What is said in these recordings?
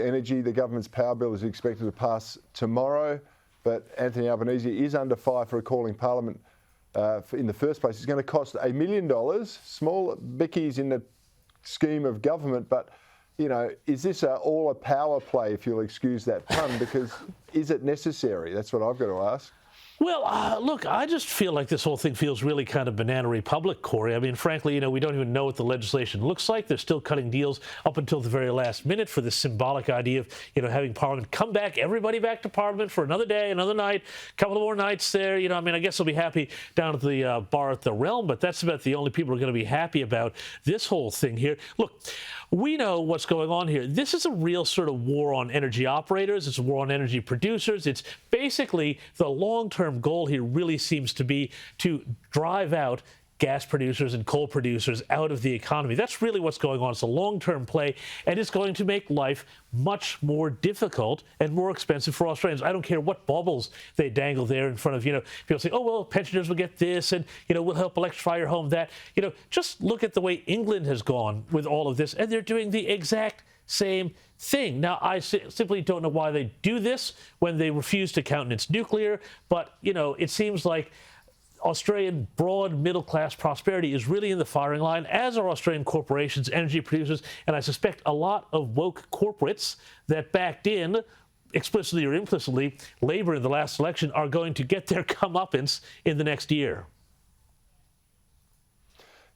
energy. The government's power bill is expected to pass tomorrow, but Anthony Albanese is under fire for recalling Parliament in the first place. It's going to cost $1 million, small bickies in the scheme of government, but you know, is this all a power play, if you'll excuse that pun, because is it necessary? That's what I've got to ask. Well, look, I just feel like this whole thing feels really kind of banana republic, Corey. I mean, frankly, you know, we don't even know what the legislation looks like. They're still cutting deals up until the very last minute for this symbolic idea of, you know, having Parliament come back, everybody back to Parliament for another day, another night, a couple of more nights there. You know, I mean, I guess they'll be happy down at the bar at the Realm, but that's about the only people who are going to be happy about this whole thing here. Look, we know what's going on here. This is a real sort of war on energy operators. It's a war on energy producers. It's basically the long-term goal here really seems to be to drive out gas producers and coal producers out of the economy. That's really what's going on. It's a long-term play, and it's going to make life much more difficult and more expensive for Australians. I don't care what baubles they dangle there in front of, you know, people say, oh, well, pensioners will get this, and, you know, we'll help electrify your home, that. You know, just look at the way England has gone with all of this, and they're doing the exact same thing. Now, I simply don't know why they do this when they refuse to countenance nuclear, but, you know, it seems like Australian broad middle-class prosperity is really in the firing line, as are Australian corporations, energy producers, and I suspect a lot of woke corporates that backed in, explicitly or implicitly, Labor in the last election are going to get their comeuppance in the next year.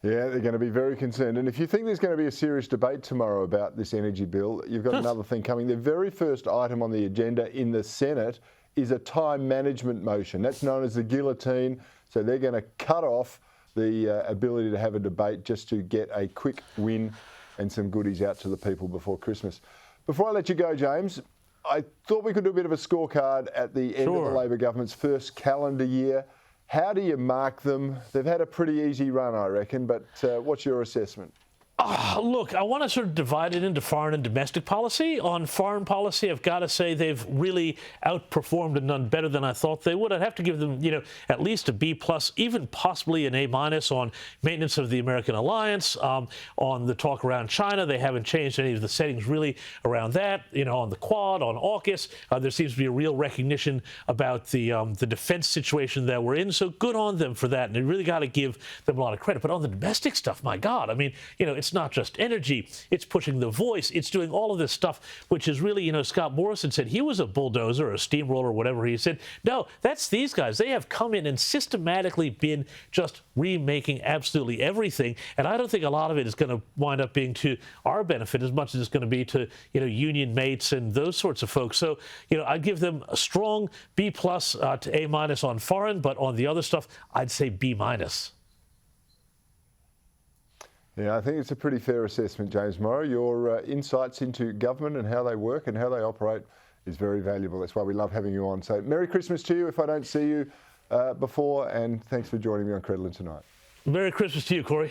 Yeah, they're going to be very concerned. And if you think there's going to be a serious debate tomorrow about this energy bill, you've got another thing coming. The very first item on the agenda in the Senate is a time management motion. That's known as the guillotine. So they're going to cut off the ability to have a debate just to get a quick win and some goodies out to the people before Christmas. Before I let you go, James, I thought we could do a bit of a scorecard at the end of the Labor government's first calendar year. How do you mark them? They've had a pretty easy run, I reckon, but what's your assessment? Look, I want to sort of divide it into foreign and domestic policy. On foreign policy, I've got to say they've really outperformed and done better than I thought they would. I'd have to give them, you know, at least a B+, even possibly an A- on maintenance of the American alliance. On the talk around China, they haven't changed any of the settings really around that. You know, on the Quad, on AUKUS, there seems to be a real recognition about the defense situation that we're in. So good on them for that, and they really got to give them a lot of credit. But on the domestic stuff, my God, I mean, you know, it's not just energy, it's pushing the voice, it's doing all of this stuff, which is really, you know, Scott Morrison said he was a bulldozer or a steamroller or whatever he said. No, that's these guys. They have come in and systematically been just remaking absolutely everything, and I don't think a lot of it is going to wind up being to our benefit as much as it's going to be to, you know, union mates and those sorts of folks. So, you know, I'd give them a strong B+ to A- on foreign, but on the other stuff, I'd say B-. Yeah, I think it's a pretty fair assessment, James Morrow. Your insights into government and how they work and how they operate is very valuable. That's why we love having you on. So Merry Christmas to you if I don't see you before, and thanks for joining me on Credlin tonight. Merry Christmas to you, Corey.